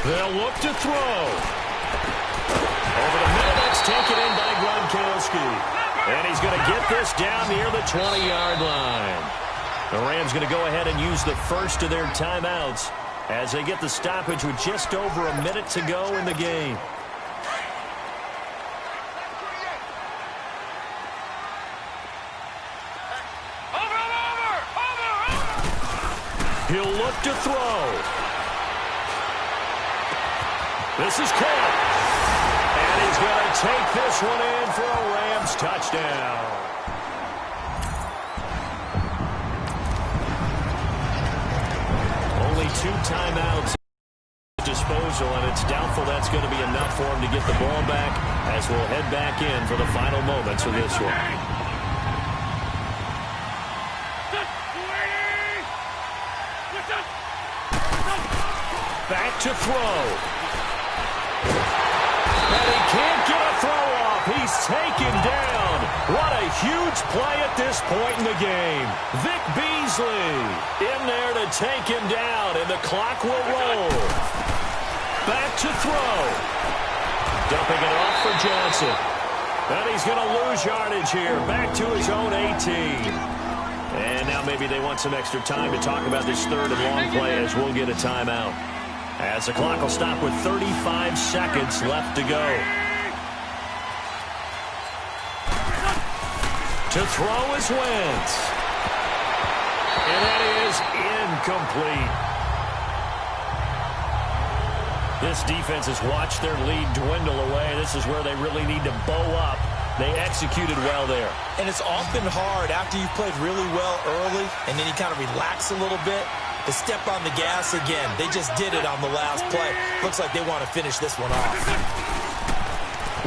They'll look to throw. Over the middle, that's taken in by Gronkowski. And he's going to get this down near the 20-yard line. The Rams going to go ahead and use the first of their timeouts as they get the stoppage with just over a minute to go in the game. He'll look to throw. This is caught. And he's going to take this one in for a Rams touchdown. Only 2 timeouts at disposal, and it's doubtful that's going to be enough for him to get the ball back as we'll head back in for the final moments of this one. Back to throw. And he can't get a throw off. He's taken down. What a huge play at this point in the game. Vic Beasley in there to take him down, and the clock will roll. Back to throw. Dumping it off for Johnson. And he's going to lose yardage here. Back to his own 18. And now maybe they want some extra time to talk about this third and long play as we'll get a timeout. As the clock will stop with 35 seconds left to go. To throw is Wentz. And that is incomplete. This defense has watched their lead dwindle away. This is where they really need to bow up. They executed well there. And it's often hard after you've played really well early and then you kind of relax a little bit to step on the gas again. They just did it on the last play. Looks like they want to finish this one off.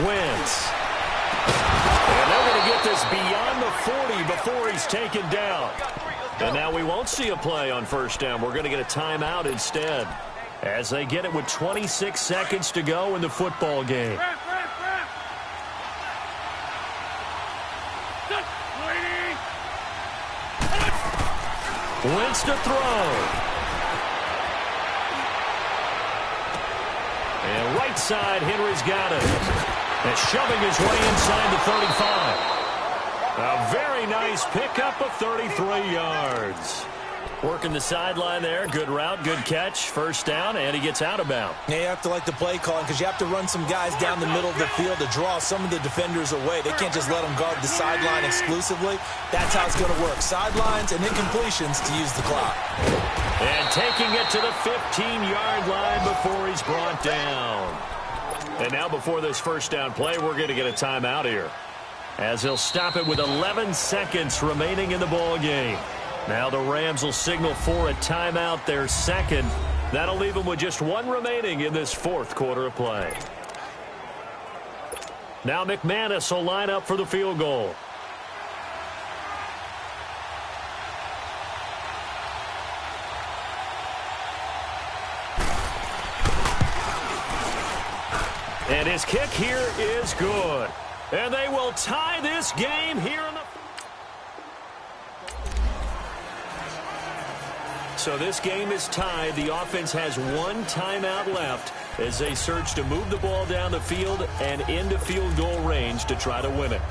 Wentz. And they're going to get this beyond the 40 before he's taken down. And now we won't see a play on first down. We're going to get a timeout instead as they get it with 26 seconds to go in the football game. Wentz to throw. And right side, Henry's got it. And shoving his way inside the 35. A very nice pickup of 33 yards. Working the sideline there. Good route, good catch. First down, and he gets out of bounds. Yeah, you have to like the play calling because you have to run some guys down the middle of the field to draw some of the defenders away. They can't just let them guard the sideline exclusively. That's how it's going to work. Sidelines and incompletions to use the clock. And taking it to the 15-yard line before he's brought down. And now before this first down play, we're going to get a timeout here, as he'll stop it with 11 seconds remaining in the ball game. Now the Rams will signal for a timeout, their second. That'll leave them with just 1 remaining in this fourth quarter of play. Now McManus will line up for the field goal. And his kick here is good. And they will tie this game here in the... So this game is tied. The offense has 1 timeout left as they search to move the ball down the field and into field goal range to try to win it.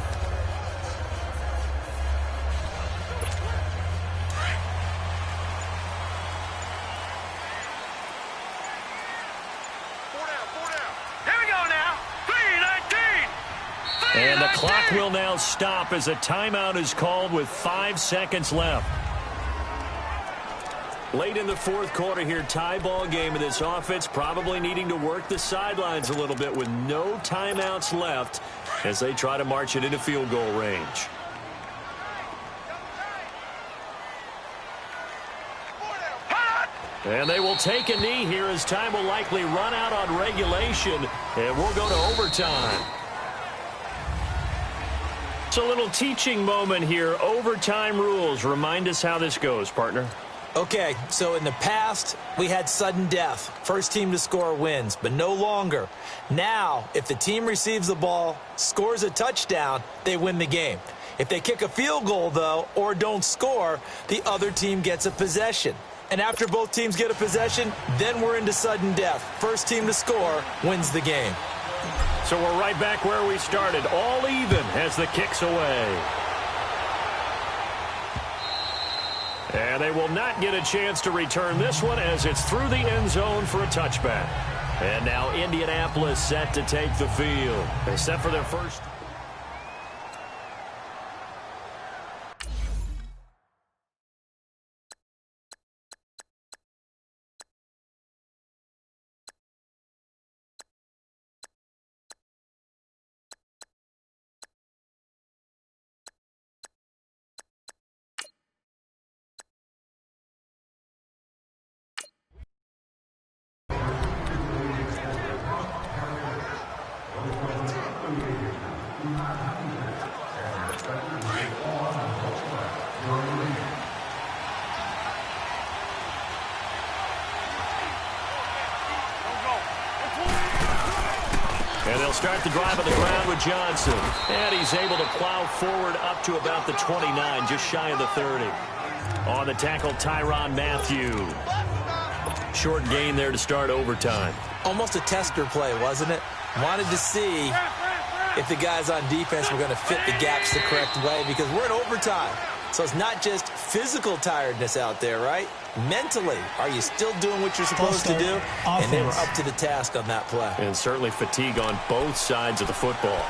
And the clock will now stop as a timeout is called with 5 seconds left. Late in the fourth quarter here, tie ball game, and this offense probably needing to work the sidelines a little bit with no timeouts left as they try to march it into field goal range. And they will take a knee here as time will likely run out on regulation, and we'll go to overtime. It's a little teaching moment here. Overtime rules. Remind us how this goes, partner. Okay, so in the past, we had sudden death. First team to score wins, but no longer. Now, if the team receives the ball, scores a touchdown, they win the game. If they kick a field goal, though, or don't score, the other team gets a possession. And after both teams get a possession, then we're into sudden death. First team to score wins the game. So we're right back where we started, all even as the kick's away. And they will not get a chance to return this one as it's through the end zone for a touchback. And now Indianapolis set to take the field. They set for their first. And they'll start the drive on the ground with Johnson. And he's able to plow forward up to about the 29, just shy of the 30. On the tackle, Tyrann Mathieu. Short gain there to start overtime. Almost a tester play, wasn't it? Wanted to see if the guys on defense were going to fit the gaps the correct way, because we're in overtime. So it's not just physical tiredness out there, right? Mentally, are you still doing what you're supposed to do? And they were up to the task on that play. And certainly fatigue on both sides of the football.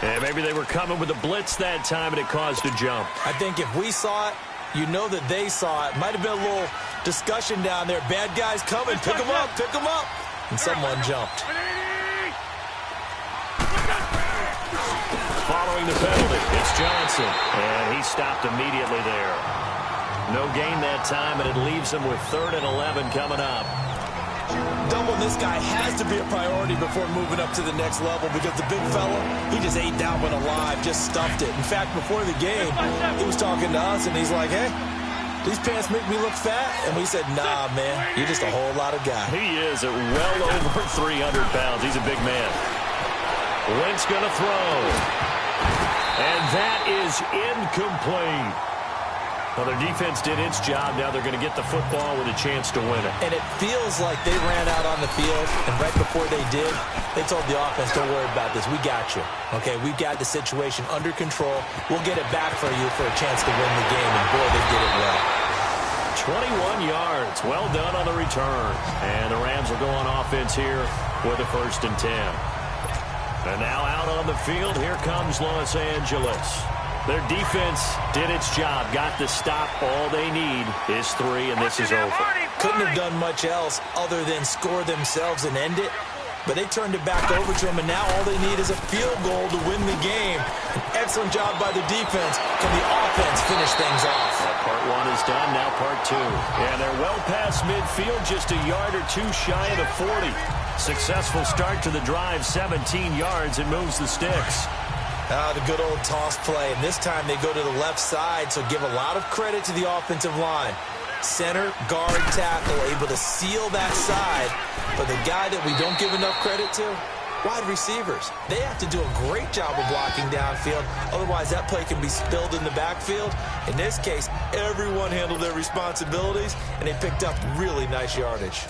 And maybe they were coming with a blitz that time, and it caused a jump. I think if we saw it, you know that they saw it. Might have been a little discussion down there. Bad guys coming. Pick them up. Pick them up. And someone jumped. Following the penalty, it's Johnson. And he stopped immediately there. No gain that time, and it leaves them with 3rd and 11 coming up. Doubling this guy has to be a priority before moving up to the next level, because the big fella, he just ate that one alive, just stuffed it. In fact, before the game, he was talking to us, and he's like, hey, these pants make me look fat? And we said, nah, man, you're just a whole lot of guy. He is at well over 300 pounds. He's a big man. Wentz going to throw. And that is incomplete. Well, their defense did its job. Now they're going to get the football with a chance to win it. And it feels like they ran out on the field, and right before they did, they told the offense, don't worry about this. We got you. Okay, we've got the situation under control. We'll get it back for you for a chance to win the game. And, boy, they did it well. 21 yards. Well done on the return. And the Rams will go on offense here with a 1st and 10. And now out on the field, here comes Los Angeles. Their defense did its job, got the stop. All they need is 3, and this is over. Couldn't have done much else other than score themselves and end it, but they turned it back over to them, and now all they need is a field goal to win the game. An excellent job by the defense. Can the offense finish things off? Part 1 is done, now part 2. And they're well past midfield, just a yard or 2 shy of the 40. Successful start to the drive, 17 yards, and moves the sticks. The good old toss play, and this time they go to the left side, so give a lot of credit to the offensive line. Center, guard, tackle, able to seal that side. But the guy that we don't give enough credit to, wide receivers. They have to do a great job of blocking downfield, otherwise that play can be spilled in the backfield. In this case, everyone handled their responsibilities, and they picked up really nice yardage.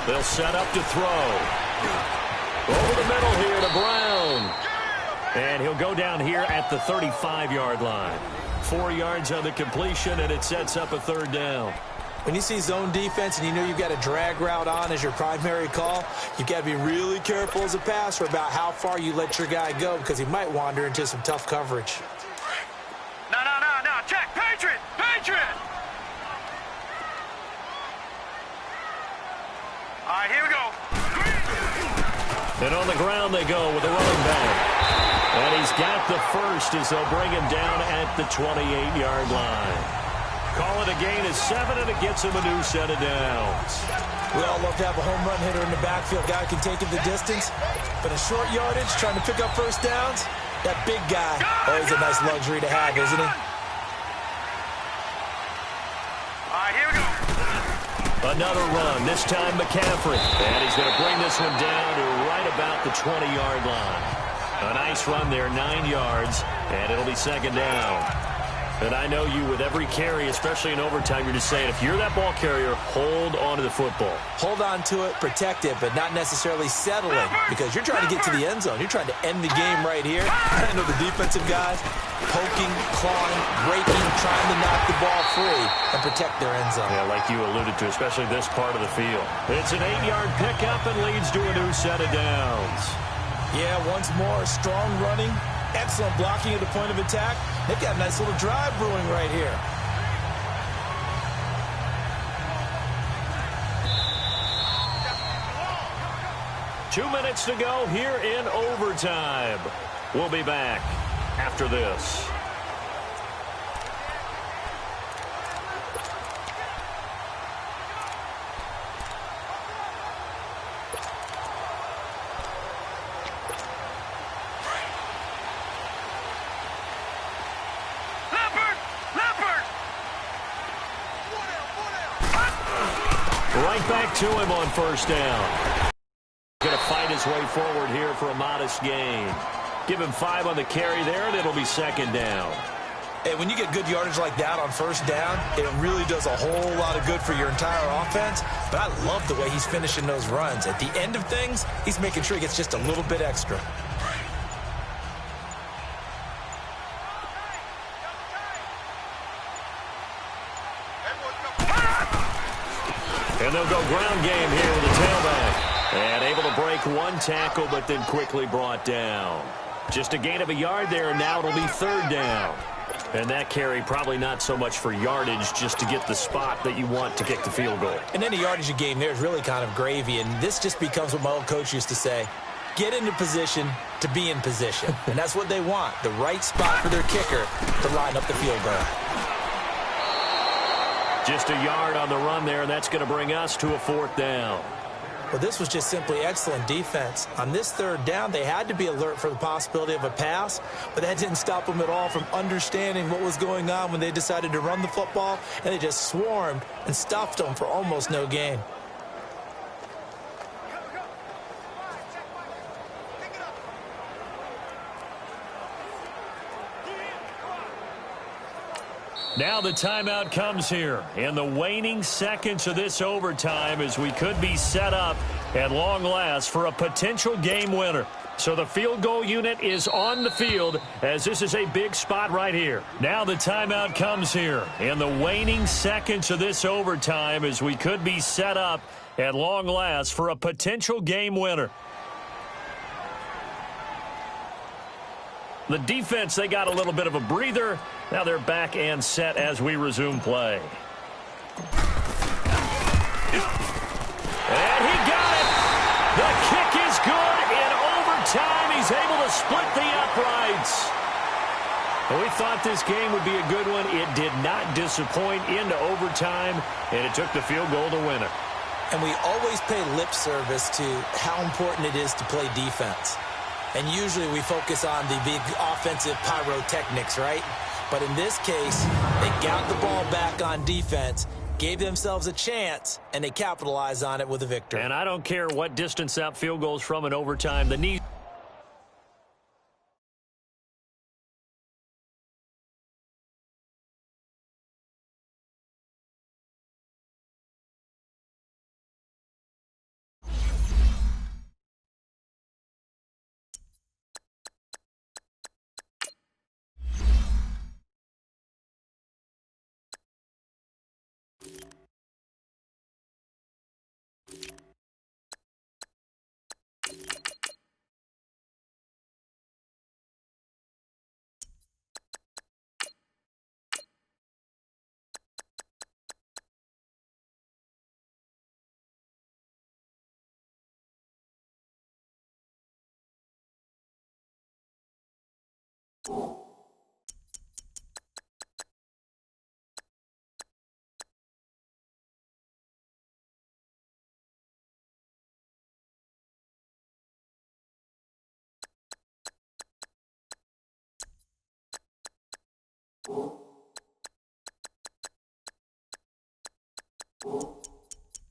They'll set up to throw. Over the middle here to Brown. And he'll go down here at the 35-yard line. 4 yards on the completion, and it sets up a 3rd down. When you see zone defense and you know you've got a drag route on as your primary call, you've got to be really careful as a passer about how far you let your guy go, because he might wander into some tough coverage. No. Check. Patriot. All right, here we go. And on the ground they go with the running back. And he's got the first as they'll bring him down at the 28-yard line. Call it a gain of 7, and it gets him a new set of downs. We all love to have a home run hitter in the backfield. Guy can take it the distance. But a short yardage, trying to pick up first downs, that big guy, always a nice luxury to have, isn't he? All right, here we go. Another run, this time McCaffrey. And he's going to bring this one down to right about the 20-yard line. A nice run there, 9 yards, and it'll be second down. And I know you, with every carry, especially in overtime, you're just saying, if you're that ball carrier, hold on to the football. Hold on to it, protect it, but not necessarily settling, because you're trying to get to the end zone. You're trying to end the game right here. I know the defensive guys poking, clawing, breaking, trying to knock the ball free and protect their end zone. Yeah, like you alluded to, especially this part of the field. It's an 8-yard pickup and leads to a new set of downs. Yeah, once more, strong running, excellent blocking at the point of attack. They've got a nice little drive brewing right here. Two minutes to go here in overtime. We'll be back after this. Right back to him on first down. Going to fight his way forward here for a modest gain. Give him 5 on the carry there, and it'll be second down. Hey, when you get good yardage like that on first down, it really does a whole lot of good for your entire offense. But I love the way he's finishing those runs. At the end of things, he's making sure he gets just a little bit extra. And they'll go ground game here with the tailback. And able to break one tackle, but then quickly brought down. Just a gain of a yard there, and now it'll be third down. And that carry probably not so much for yardage, just to get the spot that you want to kick the field goal. And any yardage you gain there is really kind of gravy, and this just becomes what my old coach used to say. Get into position to be in position. And that's what they want, the right spot for their kicker to line up the field goal. Just a yard on the run there, and that's going to bring us to a fourth down. Well, this was just simply excellent defense. On this third down, they had to be alert for the possibility of a pass, but that didn't stop them at all from understanding what was going on when they decided to run the football, and they just swarmed and stuffed them for almost no gain. Now the timeout comes here in the waning seconds of this overtime, as we could be set up at long last for a potential game winner. So the field goal unit is on the field, as this is a big spot right here. Now the timeout comes here in the waning seconds of this overtime, as we could be set up at long last for a potential game winner. The defense, they got a little bit of a breather. Now they're back and set as we resume play. And he got it. The kick is good in overtime. He's able to split the uprights. And we thought this game would be a good one. It did not disappoint into overtime, and it took the field goal to win it. And we always pay lip service to how important it is to play defense. And usually we focus on the big offensive pyrotechnics, right? But in this case, they got the ball back on defense, gave themselves a chance, and they capitalized on it with a victory. And I don't care what distance that field goes from in overtime. The knee.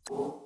you.